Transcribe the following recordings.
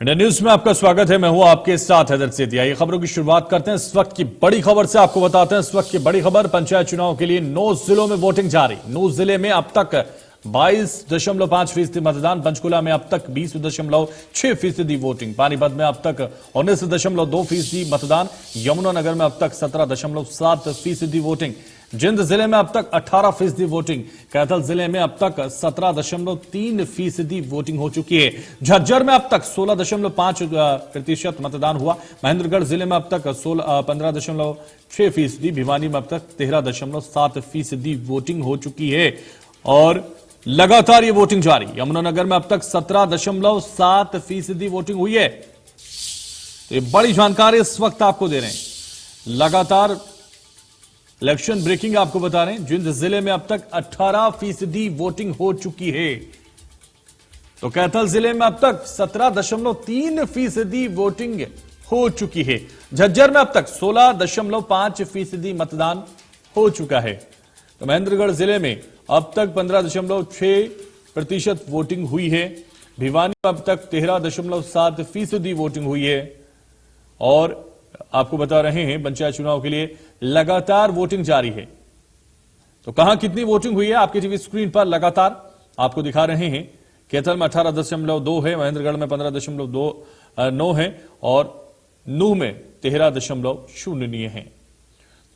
India news में आपका स्वागत है। मैं हूं आपके साथ हैदर सेठी। आइए खबरों की शुरुआत करते हैं। इस वक्त की बड़ी खबर से आपको बताते हैं। इस वक्त की बड़ी खबर, पंचायत चुनाव के लिए 9 जिलों में वोटिंग जारी। 9 जिले में अब तक 22.5% मतदान। पंचकुला में अब तक 20.6% वोटिंग। पानीपत में अब तक 19.2% मतदान। यमुनानगर में अब तक 17.7% वोटिंग। जिंद जिले में अब तक 18% वोटिंग। कैथल जिले में अब तक 17.3% वोटिंग हो चुकी है। झज्जर में अब तक 16.5% मतदान हुआ। महेंद्रगढ़ जिले में अब तक 15.6%। भिवानी में अब तक 13.7% वोटिंग हो चुकी है और लगातार ये वोटिंग जारी। यमुनानगर में अब तक 17.7% वोटिंग हुई है। तो ये बड़ी जानकारी इस वक्त आपको दे रहे हैं। लगातार इलेक्शन ब्रेकिंग आपको बता रहे हैं। जिंद जिले में अब तक 18% वोटिंग हो चुकी है। तो कैथल जिले में अब तक 17.3% वोटिंग हो चुकी है। झज्जर में अब तक 16.5% मतदान हो चुका है। तो महेंद्रगढ़ जिले में अब तक 15.6% वोटिंग हुई है। भिवानी में अब तक 13.7% वोटिंग हुई है। और आपको बता रहे हैं पंचायत चुनाव के लिए लगातार वोटिंग जारी है। तो कहां कितनी वोटिंग हुई है आपके टीवी स्क्रीन पर लगातार आपको दिखा रहे हैं। कैथल में 18.2 है, महेंद्रगढ़ में 15.9 है और नूह में 13.0 है।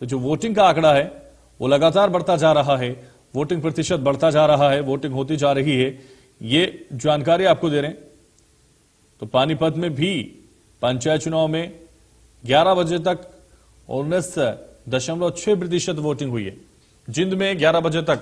तो जो वोटिंग का आंकड़ा है वो लगातार बढ़ता जा रहा है। वोटिंग प्रतिशत बढ़ता जा रहा है। वोटिंग होती जा रही है। ये जानकारी आपको दे रहे हैं। तो पानीपत में भी पंचायत चुनाव में 11 बजे तक 19.6% वोटिंग हुई है। जिंद में 11 बजे तक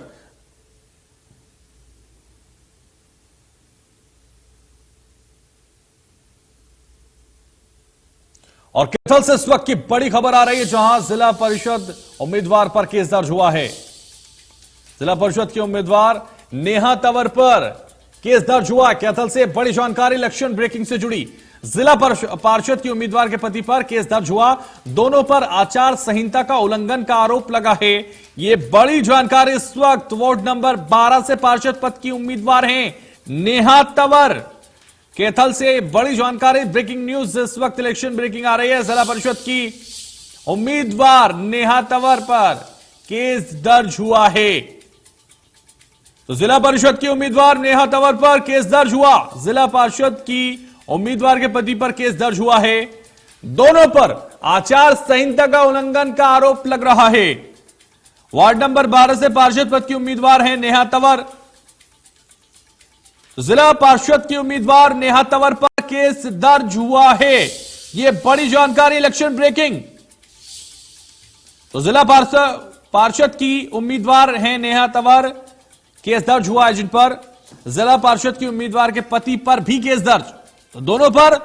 और कैथल से इस वक्त की बड़ी खबर आ रही है, जहां जिला परिषद उम्मीदवार पर केस दर्ज हुआ है। जिला परिषद के उम्मीदवार नेहा तंवर पर केस दर्ज हुआ। कैथल से बड़ी जानकारी इलेक्शन ब्रेकिंग से जुड़ी। जिला पार्षद के उम्मीदवार के पति पर केस दर्ज हुआ। दोनों पर आचार संहिता का उल्लंघन का आरोप लगा है। यह बड़ी जानकारी इस वक्त वार्ड नंबर 12 से पार्षद पद की उम्मीदवार हैं नेहा तंवर। कैथल से बड़ी जानकारी, ब्रेकिंग न्यूज इस वक्त इलेक्शन ब्रेकिंग आ रही है। जिला परिषद की उम्मीदवार नेहा तंवर पर केस दर्ज हुआ है। तो जिला परिषद की उम्मीदवार नेहा तंवर पर केस दर्ज हुआ। जिला पार्षद की उम्मीदवार के पति पर केस दर्ज हुआ है। दोनों पर आचार संहिता का उल्लंघन का आरोप लग रहा है। वार्ड नंबर 12 से पार्षद पद की उम्मीदवार है नेहा तंवर। जिला पार्षद की उम्मीदवार नेहा तंवर पर केस दर्ज हुआ है। यह बड़ी जानकारी इलेक्शन ब्रेकिंग। तो जिला पार्षद की उम्मीदवार है नेहा तंवर, केस दर्ज हुआ है जिन पर। जिला पार्षद की उम्मीदवार के पति पर भी केस दर्ज। तो दोनों पर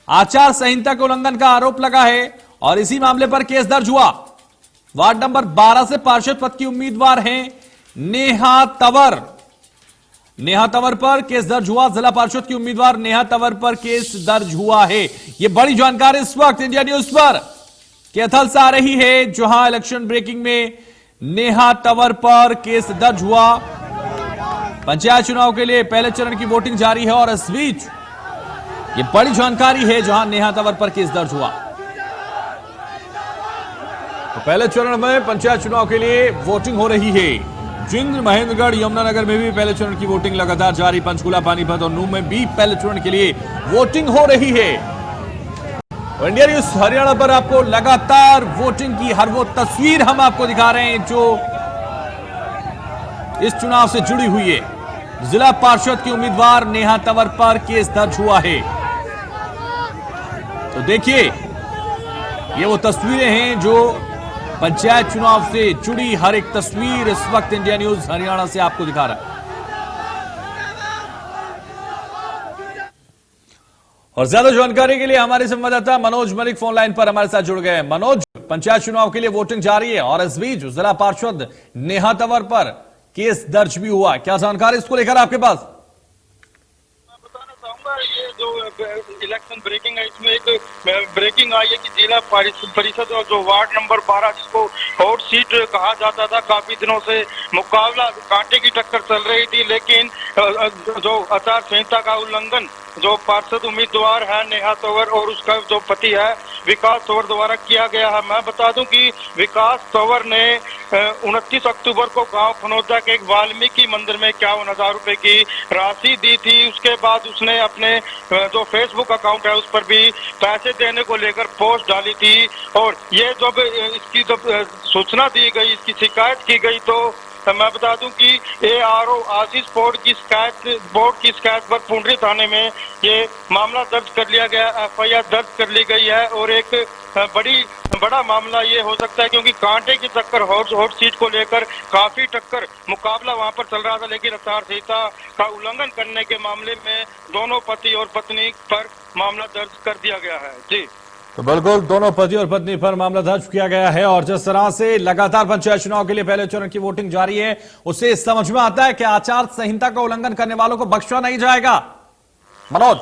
आचार संहिता के उल्लंघन का आरोप लगा है और इसी मामले पर केस दर्ज हुआ। वार्ड नंबर 12 से पार्षद पद की उम्मीदवार हैं नेहा तंवर। नेहा तंवर पर केस दर्ज हुआ। जिला पार्षद की उम्मीदवार नेहा तंवर पर केस दर्ज हुआ है। यह बड़ी जानकारी इस वक्त इंडिया न्यूज पर कैथल से आ रही है, जहां इलेक्शन ब्रेकिंग में नेहा तंवर पर केस दर्ज हुआ। पंचायत चुनाव के लिए पहले चरण की वोटिंग जारी है और इस बीच ये बड़ी जानकारी है, जहां नेहा तंवर पर केस दर्ज हुआ। तो पहले चरण में पंचायत चुनाव के लिए वोटिंग हो रही है। जिंद, महेंद्रगढ़, यमुनानगर में भी पहले चरण की वोटिंग लगातार जारी। पंचकुला, पानीपत और नूह में भी पहले चरण के लिए वोटिंग हो रही है। इंडिया न्यूज हरियाणा पर आपको लगातार वोटिंग की हर वो तस्वीर हम आपको दिखा रहे हैं जो इस चुनाव से जुड़ी हुई है। जिला पार्षद की उम्मीदवार नेहा तंवर पर केस दर्ज हुआ है। तो देखिए, ये वो तस्वीरें हैं जो पंचायत चुनाव से जुड़ी हर एक तस्वीर इस वक्त इंडिया न्यूज हरियाणा से आपको दिखा रहा है। और ज्यादा जानकारी के लिए हमारे संवाददाता मनोज मलिक फोन लाइन पर हमारे साथ जुड़ गए हैं। मनोज, पंचायत चुनाव के लिए वोटिंग जारी है और इस बीच जिला पार्षद नेहा तंवर पर केस दर्ज भी हुआ। क्या जानकारी इसको लेकर आपके पास? मैं बताना चाहूंगा, ये जो इलेक्शन ब्रेकिंग है। इसमें एक ब्रेकिंग आई है कि जिला परिषद और जो वार्ड नंबर 12 जिसको हॉट सीट कहा जाता था, काफी दिनों से मुकाबला कांटे की टक्कर चल रही थी, लेकिन जो आचार संहिता का उल्लंघन जो पार्षद उम्मीदवार है नेहा तंवर और उसका जो पति है विकास तंवर द्वारा किया गया है। मैं बता दूं कि विकास तंवर ने 29 अक्टूबर को गांव खनौजा के एक वाल्मीकि मंदिर में 51,000 रुपए की राशि दी थी। उसके बाद उसने अपने जो फेसबुक अकाउंट है उस पर भी पैसे देने को लेकर पोस्ट डाली थी, और ये जब इसकी जब सूचना दी गई, इसकी शिकायत की गई, तो मैं बता दूं कि ARO आशीष बोर्ड की शिकायत पर पुंडरी थाने में ये मामला दर्ज कर लिया गया, FIR दर्ज कर ली गई है। और एक बड़ा मामला ये हो सकता है क्योंकि कांटे की टक्कर हॉट सीट को लेकर काफी टक्कर मुकाबला वहां पर चल रहा था, लेकिन आचार संहिता का उल्लंघन करने के मामले में दोनों पति और पत्नी पर मामला दर्ज कर दिया गया है। जी तो बिल्कुल दोनों पति और पत्नी पर मामला दर्ज किया गया है। और जिस तरह से लगातार पंचायत चुनाव के लिए पहले चरण की वोटिंग जारी है, उससे समझ में आता है कि आचार संहिता का उल्लंघन करने वालों को बख्शा नहीं जाएगा। मनोज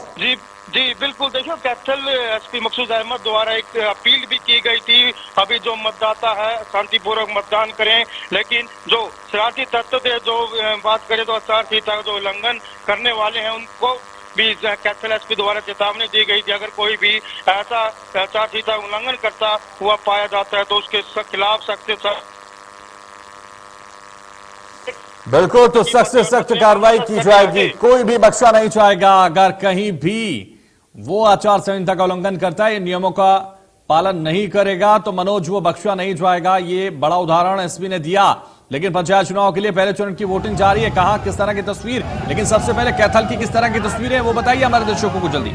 जी बिल्कुल। देखिए, कैथल SP मकसूद अहमद द्वारा एक अपील भी की गई थी, अभी जो मतदाता है शांतिपूर्वक मतदान करें, लेकिन जो शरारती तत्व थे, जो बात करें तो आचार संहिता का जो उल्लंघन करने वाले हैं उनको भी कैथल SP द्वारा चेतावनी दी गई थी। अगर कोई भी ऐसा आचार संहिता उल्लंघन करता हुआ पाया जाता है तो उसके खिलाफ सख्त बिल्कुल तो सख्त से सख्त कार्रवाई की जाएगी, कोई भी बख्शा नहीं जाएगा। अगर कहीं भी वो आचार संहिता का उल्लंघन करता है, नियमों का पालन नहीं करेगा, तो मनोज वो बख्शा नहीं जाएगा। ये बड़ा उदाहरण SP ने दिया। लेकिन पंचायत चुनाव के लिए पहले चरण की वोटिंग जारी है, कहां किस तरह की तस्वीर, लेकिन सबसे पहले कैथल की किस तरह की तस्वीर है वो बताइए हमारे दर्शकों को जल्दी।